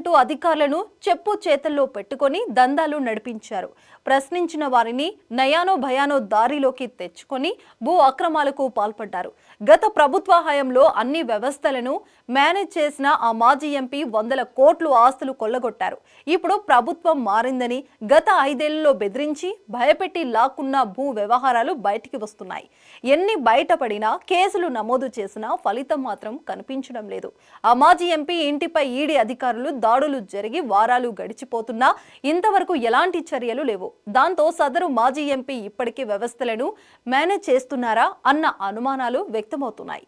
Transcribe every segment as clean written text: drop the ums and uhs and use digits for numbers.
అంటూ అధికారులను చెప్పు చేతల్లో పెట్టుకొని దందాలు నడిపించారు. ప్రశ్నించిన వారిని నయానో భయానో దారిలోకి తెచ్చుకొని భూ అక్రమాలకు పాల్పడ్డారు. గత ప్రభుత్వ హయాంలో అన్ని వ్యవస్థలను మేనేజ్ చేసిన ఆ మాజీ ఎంపీ వందల కోట్లు ఆస్తులు కొల్లగొట్టారు. ఇప్పుడు ప్రభుత్వం మారిందని గత 5 ఏళ్లలో బెదిరించి భయపెట్టి లాక్కున్న భూ వ్యవహారాలు బయటికి వస్తున్నాయి. ఎన్ని బయటపడినా కేసులు నమోదు చేసినా ఫలితం మాత్రం కనిపించడం లేదు. ఆ మాజీ ఎంపీ ఇంటిపై ఈడీ అధికారులు దాడులు జరిగి వారాలు గడిచిపోతున్నా ఇంతవరకు ఎలాంటి చర్యలు లేవు. దాంతో సదరు మాజీ ఎంపీ ఇప్పటికీ వ్యవస్థలను మేనేజ్ చేస్తున్నారా అన్న అనుమానాలు వ్యక్తమవుతున్నాయి.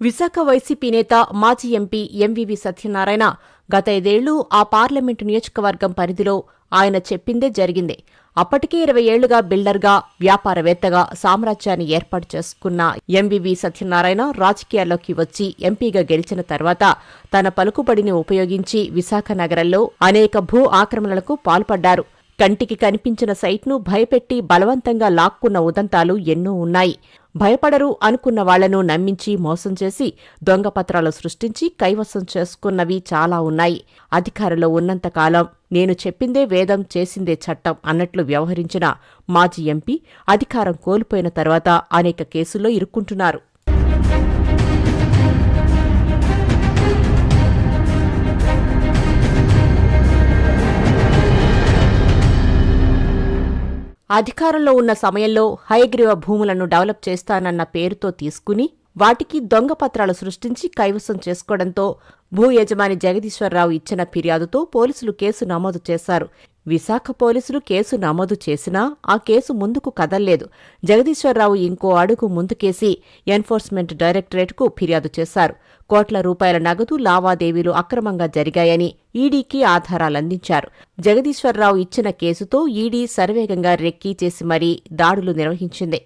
విశాఖ వైసీపీ నేత మాజీ ఎంపీ ఎంవీవీ సత్యనారాయణ గత 5 ఏళ్లు ఆ పార్లమెంటు నియోజకవర్గం పరిధిలో ఆయన చెప్పిందే జరిగింది. అప్పటికే 20 ఏళ్లుగా బిల్డర్గా, వ్యాపారవేత్తగా సామ్రాజ్యాన్ని ఏర్పాటు చేసుకున్న ఎంవీవీ సత్యనారాయణ రాజకీయాల్లోకి వచ్చి ఎంపీగా గెలిచిన తర్వాత తన పలుకుబడిని ఉపయోగించి విశాఖ నగరంలో అనేక భూ ఆక్రమణలకు పాల్పడ్డారు. కంటికి కనిపించిన సైట్ను భయపెట్టి బలవంతంగా లాక్కున్న ఉదంతాలు ఎన్నో ఉన్నాయి. భయపడరు అనుకున్న వాళ్లను నమ్మించి మోసం చేసి దొంగపత్రాలు సృష్టించి కైవసం చేసుకున్నవి చాలా ఉన్నాయి. అధికారంలో ఉన్నంతకాలం నేను చెప్పిందే వేదం, చేసిందే చట్టం అన్నట్లు వ్యవహరించిన మాజీ ఎంపీ అధికారం కోల్పోయిన తర్వాత అనేక కేసుల్లో ఇరుక్కుంటున్నారు. అధికారంలో ఉన్న సమయంలో హయగ్రీవ భూములను డెవలప్ చేస్తానన్న పేరుతో తీసుకుని వాటికి దొంగపత్రాలు సృష్టించి కైవసం చేసుకోవడంతో భూ యజమాని జగదీశ్వరరావు ఇచ్చిన ఫిర్యాదుతో పోలీసులు కేసు నమోదు చేశారు. విశాఖ పోలీసులు కేసు నమోదు చేసినా ఆ కేసు ముందుకు కదల్లేదు. జగదీశ్వరరావు ఇంకో అడుగు ముందుకేసి ఎన్ఫోర్స్మెంట్ డైరెక్టరేట్కు ఫిర్యాదు చేశారు. కోట్ల రూపాయల నగదు లావాదేవీలు అక్రమంగా జరిగాయని ఈడీకి ఆధారాలందించారు. జగదీశ్వరరావు ఇచ్చిన కేసుతో ఈడీ శరవేగంగా రెక్కీ చేసి మరీ దాడులు నిర్వహించింది.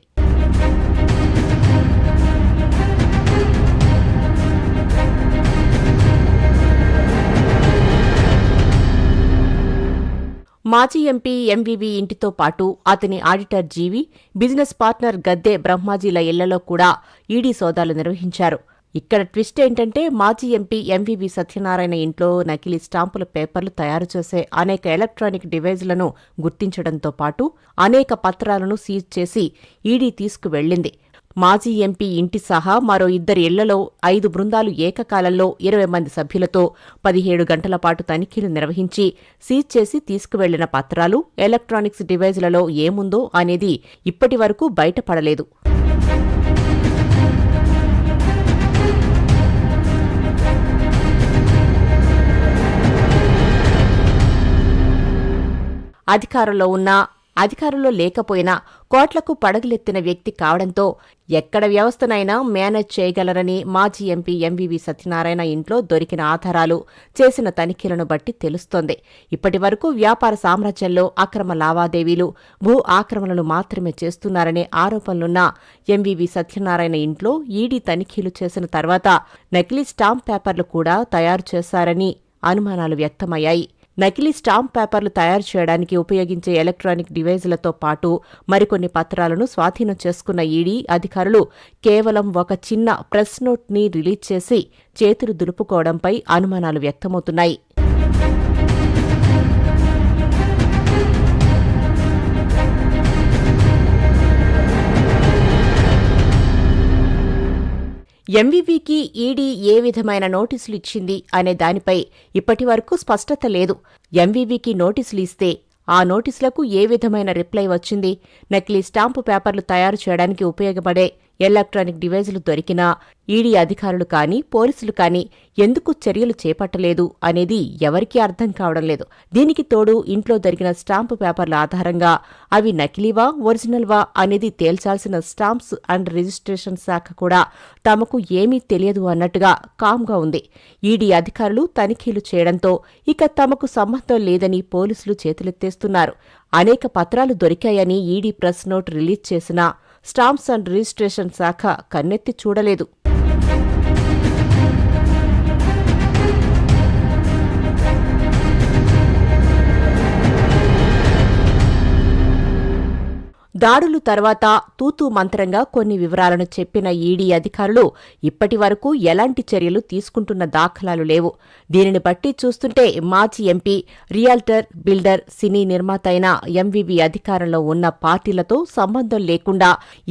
మాజీ ఎంపీ ఎంవీవీ ఇంటితో పాటు అతని ఆడిటర్ జీవి, బిజినెస్ పార్ట్నర్ గద్దె బ్రహ్మాజీల ఇళ్లలో కూడా ఈడీ సోదాలు నిర్వహించారు. ఇక్కడ ట్విస్ట్ ఏంటంటే మాజీ ఎంపీ ఎంవీవీ సత్యనారాయణ ఇంట్లో నకిలీ స్టాంపుల పేపర్లు తయారు చేసే అనేక ఎలక్ట్రానిక్ డివైజ్లను గుర్తించడంతో పాటు అనేక పత్రాలను సీజ్ చేసి ఈడీ తీసుకువెళ్లింది. మాజీ ఎంపీ ఇంటి సహా మరో 2 ఇళ్లలో 5 బృందాలు ఏకకాలంలో 20 మంది సభ్యులతో 17 గంటల పాటు తనిఖీలు నిర్వహించి సీజ్ చేసి తీసుకువెళ్లిన పత్రాలు, ఎలక్ట్రానిక్స్ డివైజ్లలో ఏముందో అనేది ఇప్పటి వరకు బయటపడలేదు. అధికారంలో లేకపోయినా కోట్లకు పడగలెత్తిన వ్యక్తి కావడంతో ఎక్కడ వ్యవస్థనైనా మేనేజ్ చేయగలరని మాజీ ఎంపీ ఎంవీవీ సత్యనారాయణ ఇంట్లో దొరికిన ఆధారాలు, చేసిన తనిఖీలను బట్టి తెలుస్తోంది. ఇప్పటివరకు వ్యాపార సామ్రాజ్యంలో అక్రమ లావాదేవీలు, భూ ఆక్రమణలు మాత్రమే చేస్తున్నారనే ఆరోపణలున్న ఎంవీవీ సత్యనారాయణ ఇంట్లో ఈడీ తనిఖీలు చేసిన తర్వాత నకిలీ స్టాంప్ పేపర్లు కూడా తయారు చేశారని అనుమానాలు వ్యక్తమయ్యాయి. నకిలీ స్టాంప్ పేపర్లు తయారు చేయడానికి ఉపయోగించే ఎలక్ట్రానిక్ డివైజులతో పాటు మరికొన్ని పత్రాలను స్వాధీనం చేసుకున్న ఈడీ అధికారులు కేవలం ఒక చిన్న ప్రెస్ నోట్ని రిలీజ్ చేసి చేతులు దులుపుకోవడంపై అనుమానాలు వ్యక్తమవుతున్నాయి. ఎంవీవీకి ఈడీ ఏ విధమైన నోటీసులు ఇచ్చింది అనే దానిపై ఇప్పటివరకు స్పష్టత లేదు. ఎంవీవీకి నోటీసులు ఇస్తే ఆ నోటీసులకు ఏ విధమైన రిప్లై వచ్చింది? నకిలీ స్టాంపు పేపర్లు తయారు చేయడానికి ఉపయోగపడే ఎలక్ట్రానిక్ డివైజులు దొరికినా ఈడీ అధికారులు కానీ పోలీసులు కానీ ఎందుకు చర్యలు చేపట్టలేదు అనేది ఎవరికీ అర్థం కావడం లేదు. దీనికి తోడు ఇంట్లో దొరికిన స్టాంపు పేపర్ల ఆధారంగా అవి నకిలీవా, ఒరిజినల్వా అనేది తేల్చాల్సిన స్టాంప్స్ అండ్ రిజిస్ట్రేషన్ శాఖ కూడా తమకు ఏమీ తెలియదు అన్నట్టుగా కామ్గా ఉంది. ఈడీ అధికారులు తనిఖీలు చేయడంతో ఇక తమకు సంబంధం లేదని పోలీసులు చేతులెత్తేస్తున్నారు. అనేక పత్రాలు దొరికాయని ఈడీ ప్రెస్ నోట్ రిలీజ్ చేసినా స్టాంప్స్ అండ్ రిజిస్ట్రేషన్ శాఖ కన్నెత్తి చూడలేదు. దాడులు తర్వాత తూతూ మంత్రంగా కొన్ని వివరాలను చెప్పిన ఈడీ అధికారులు ఇప్పటి వరకు ఎలాంటి చర్యలు తీసుకుంటున్న దాఖలాలు లేవు. దీనిని బట్టి చూస్తుంటే మాజీ ఎంపీ, రియాల్టర్, బిల్డర్, సినీ నిర్మాత అయిన ఎంవీవీ అధికారంలో ఉన్న పార్టీలతో సంబంధం లేకుండా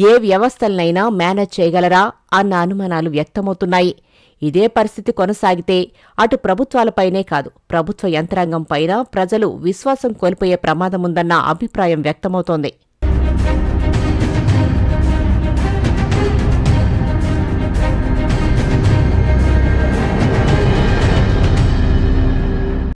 ఏ వ్యవస్థలనైనా మేనేజ్ చేయగలరా అన్న అనుమానాలు వ్యక్తమవుతున్నాయి. ఇదే పరిస్థితి కొనసాగితే అటు ప్రభుత్వాలపైనే కాదు, ప్రభుత్వ యంత్రాంగంపైన ప్రజలు విశ్వాసం కోల్పోయే ప్రమాదముందన్న అభిప్రాయం వ్యక్తమవుతోంది.